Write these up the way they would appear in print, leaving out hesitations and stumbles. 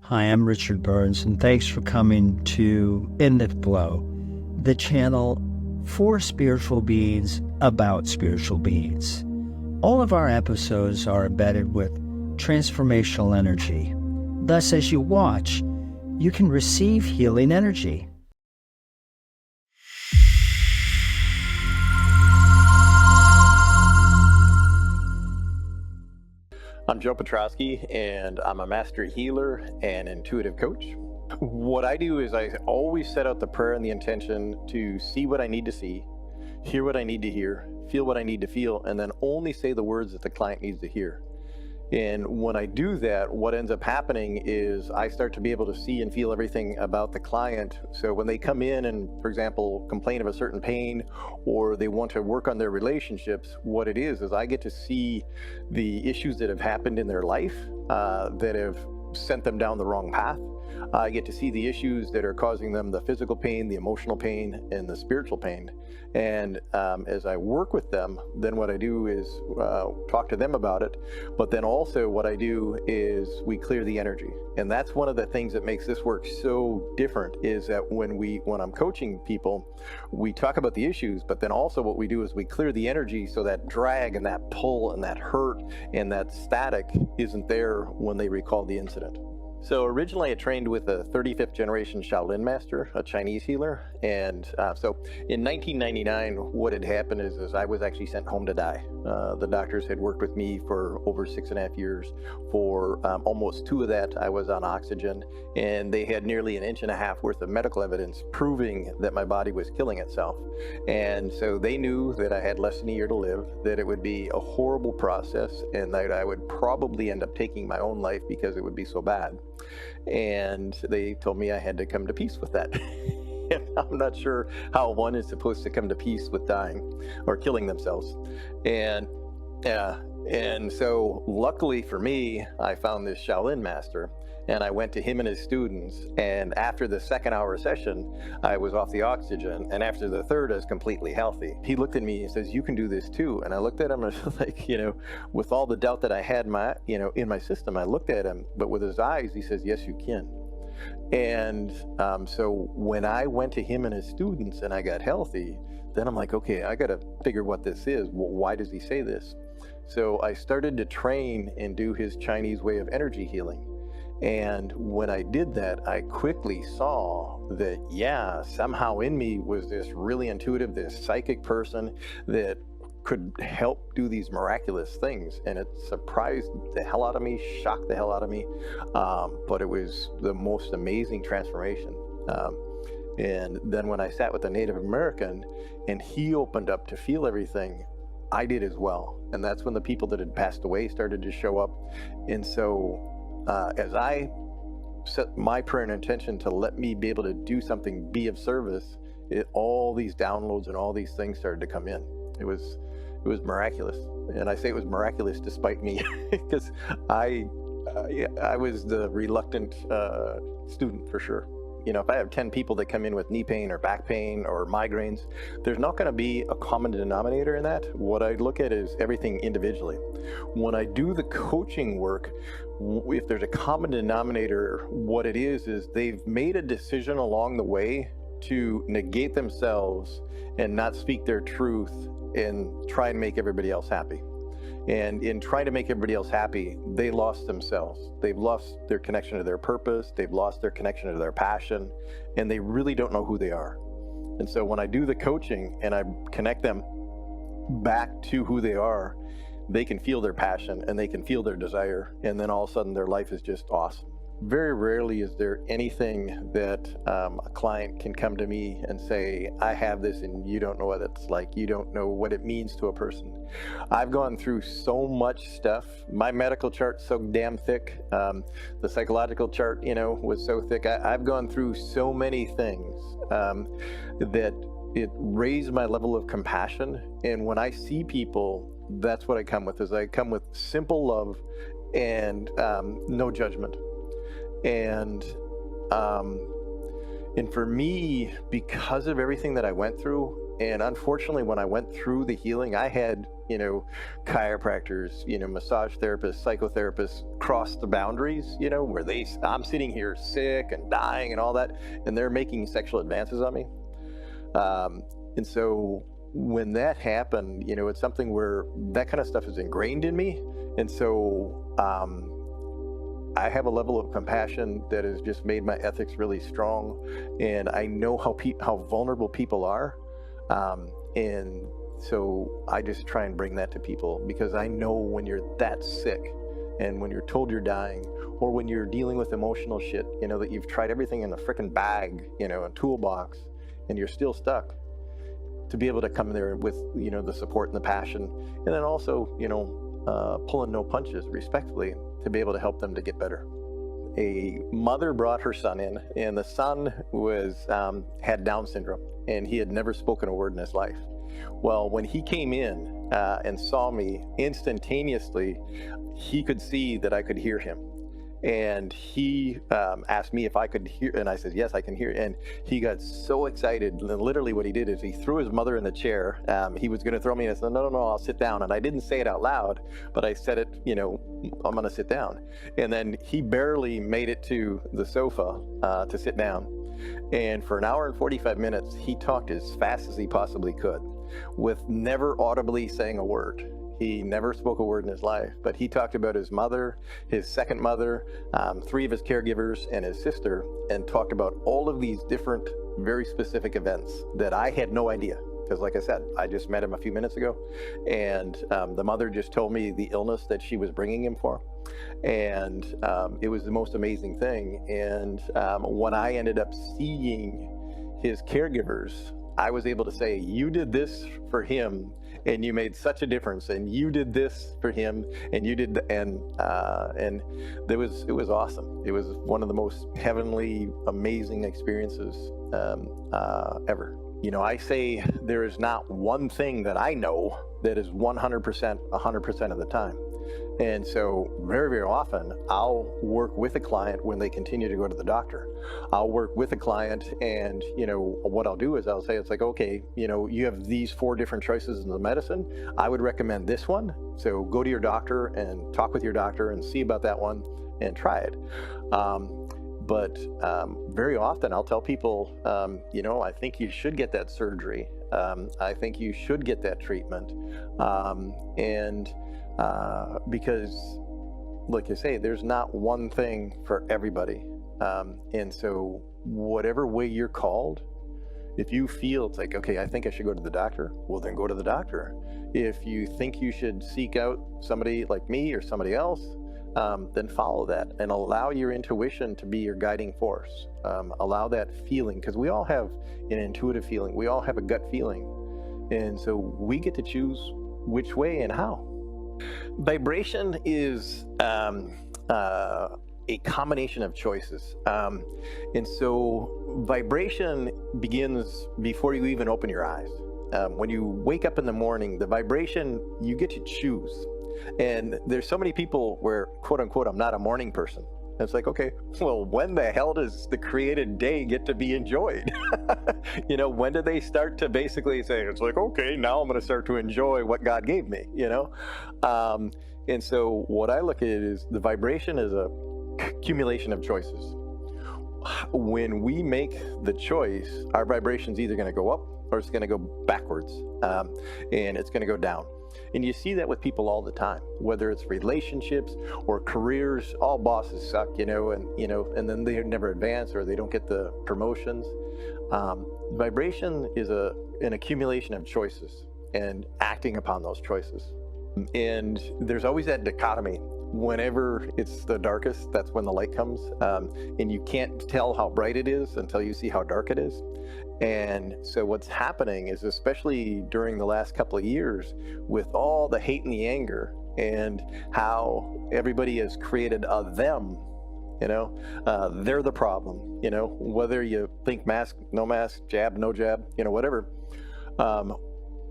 Hi, I'm Richard Burns, and thanks for coming to In the Flow, the channel for spiritual beings about spiritual beings. All of our episodes are embedded with transformational energy. Thus, as you watch, you can receive healing energy. I'm Joe Petroski, and I'm a master healer and intuitive coach. What I do is I always set out the prayer and the intention to see what I need to see, hear what I need to hear, feel what I need to feel, and then only say the words that the client needs to hear. And when I do that, what ends up happening is I start to be able to see and feel everything about the client. So when they come in and, for example, complain of a certain pain, or they want to work on their relationships, what it is I get to see the issues that have happened in their life that have sent them down the wrong path. I get to see the issues that are causing them the physical pain, the emotional pain, and the spiritual pain. And as I work with them, then what I do is talk to them about it. But then also what I do is we clear the energy. And that's one of the things that makes this work so different, is that when I'm coaching people, we talk about the issues, but then also what we do is we clear the energy so that drag and that pull and that hurt and that static isn't there when they recall the incident. So originally I trained with a 35th generation Shaolin Master, a Chinese healer. And so in 1999, what had happened is I was actually sent home to die. The doctors had worked with me for over 6.5 years. For almost 2 of that, I was on oxygen, and they had nearly 1.5 inches worth of medical evidence proving that my body was killing itself. And so they knew that I had less than a year to live, that it would be a horrible process, and that I would probably end up taking my own life because it would be so bad. And they told me I had to come to peace with that. And I'm not sure how one is supposed to come to peace with dying or killing themselves. And so luckily for me, I found this Shaolin Master, and I went to him and his students. And after the 2nd-hour session, I was off the oxygen. And after the 3rd, I was completely healthy. He looked at me and says, "You can do this too." And I looked at him and I was like, with all the doubt that I had in my system, I looked at him, but with his eyes, he says, "Yes, you can." And so when I went to him and his students and I got healthy, then I'm like, okay, I got to figure what this is. Well, why does he say this? So I started to train and do his Chinese way of energy healing. And when I did that, I quickly saw that, yeah, somehow in me was this really intuitive, this psychic person that could help do these miraculous things. And it surprised the hell out of me, shocked the hell out of me. But it was the most amazing transformation. And then when I sat with a Native American and he opened up to feel everything, I did as well. And that's when the people that had passed away started to show up. And so as I set my prayer and intention to let me be able to do something, be of service, all these downloads and all these things started to come in. It was miraculous. And I say it was miraculous despite me, because I was the reluctant student for sure. If I have 10 people that come in with knee pain or back pain or migraines, there's not going to be a common denominator in that. What I look at is everything individually. When I do the coaching work, if there's a common denominator, what it is they've made a decision along the way to negate themselves and not speak their truth and try and make everybody else happy. And in trying to make everybody else happy, they lost themselves. They've lost their connection to their purpose. They've lost their connection to their passion, and they really don't know who they are. And so when I do the coaching and I connect them back to who they are, they can feel their passion and they can feel their desire. And then all of a sudden their life is just awesome. Very rarely is there anything that a client can come to me and say, "I have this and you don't know what it's like. You don't know what it means to a person." I've gone through so much stuff. My medical chart's so damn thick. The psychological chart, was so thick. I've gone through so many things that it raised my level of compassion. And when I see people, that's what I come with, I come with simple love and no judgment. And for me, because of everything that I went through, and unfortunately when I went through the healing, I had chiropractors, massage therapists, psychotherapists cross the boundaries, where I'm sitting here sick and dying and all that, and they're making sexual advances on me. And so when that happened, it's something where that kind of stuff is ingrained in me. And so I have a level of compassion that has just made my ethics really strong. And I know how vulnerable people are. And so I just try and bring that to people, because I know when you're that sick and when you're told you're dying, or when you're dealing with emotional shit, that you've tried everything in a freaking bag, a toolbox, and you're still stuck, to be able to come there with, the support and the passion, and then also, pulling no punches respectfully, to be able to help them to get better. A mother brought her son in, and the son had Down syndrome, and he had never spoken a word in his life. Well, when he came in and saw me, instantaneously, he could see that I could hear him. And he asked me if I could hear, and I said, yes, I can hear. And he got so excited. And literally what he did is he threw his mother in the chair. He was going to throw me, and I said, no, I'll sit down. And I didn't say it out loud, but I said it, I'm going to sit down. And then he barely made it to the sofa to sit down. And for an hour and 45 minutes, he talked as fast as he possibly could, with never audibly saying a word. He never spoke a word in his life, but he talked about his mother, his second mother, 3 of his caregivers, and his sister, and talked about all of these different, very specific events that I had no idea. Because like I said, I just met him a few minutes ago, and the mother just told me the illness that she was bringing him for. And it was the most amazing thing. And when I ended up seeing his caregivers, I was able to say, you did this for him, and you made such a difference, and you did this for him, and you did, and it was awesome. It was one of the most heavenly, amazing experiences ever. I say there is not one thing that I know that is 100% of the time. And so very, very often I'll work with a client when they continue to go to the doctor. I'll work with a client, and, what I'll do is I'll say, it's like, okay, you have these 4 different choices in the medicine. I would recommend this one. So go to your doctor and talk with your doctor and see about that one and try it. But very often I'll tell people, I think you should get that surgery. I think you should get that treatment. Because, like you say, there's not one thing for everybody. And so whatever way you're called, if you feel it's like, okay, I think I should go to the doctor, well, then go to the doctor. If you think you should seek out somebody like me or somebody else, then follow that and allow your intuition to be your guiding force. Allow that feeling, because we all have an intuitive feeling. We all have a gut feeling. And so we get to choose which way and how. Vibration is a combination of choices. And so vibration begins before you even open your eyes. When you wake up in the morning, the vibration, you get to choose. And there's so many people where, quote unquote, I'm not a morning person. And it's like, okay, well, when the hell does the created day get to be enjoyed? When do they start to basically say, it's like, okay, now I'm going to start to enjoy what God gave me, And so what I look at it is the vibration is a accumulation of choices. When we make the choice, our vibration's either going to go up or it's going to go backwards, and it's going to go down. And you see that with people all the time, whether it's relationships or careers. All bosses suck, and then they never advance or they don't get the promotions. Vibration is an accumulation of choices and acting upon those choices. And there's always that dichotomy. Whenever it's the darkest, that's when the light comes. And you can't tell how bright it is until you see how dark it is. And so what's happening is, especially during the last couple of years, with all the hate and the anger and how everybody has created a them, they're the problem, whether you think mask, no mask, jab, no jab, whatever.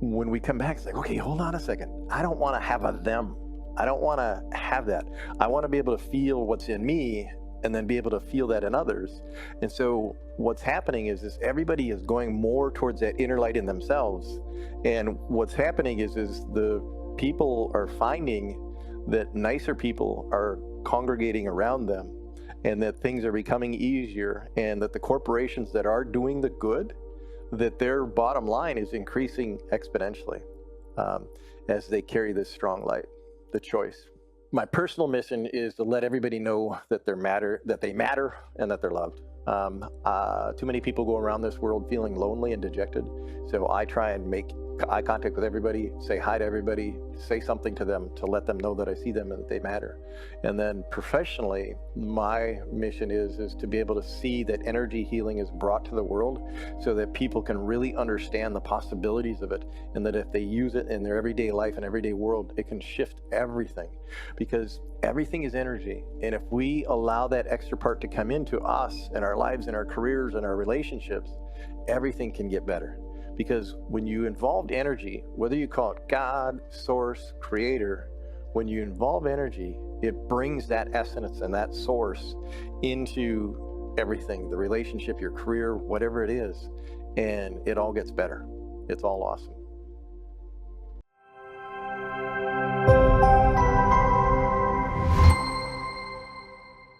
When we come back, it's like, okay, hold on a second. I don't want to have a them. I don't want to have that. I want to be able to feel what's in me and then be able to feel that in others. And so what's happening is everybody is going more towards that inner light in themselves. And what's happening is the people are finding that nicer people are congregating around them, and that things are becoming easier, and that the corporations that are doing the good, that their bottom line is increasing exponentially as they carry this strong light, the choice. My personal mission is to let everybody know that they matter, and that they're loved. Too many people go around this world feeling lonely and dejected, so I try and make eye contact with everybody, say hi to everybody, say something to them to let them know that I see them and that they matter. And then professionally, my mission is to be able to see that energy healing is brought to the world so that people can really understand the possibilities of it, and that if they use it in their everyday life and everyday world, it can shift everything, because everything is energy. And if we allow that extra part to come into us and our lives and our careers and our relationships, everything can get better. Because when you involved energy, whether you call it God, source, creator, when you involve energy, it brings that essence and that source into everything, the relationship, your career, whatever it is, and it all gets better. It's all awesome.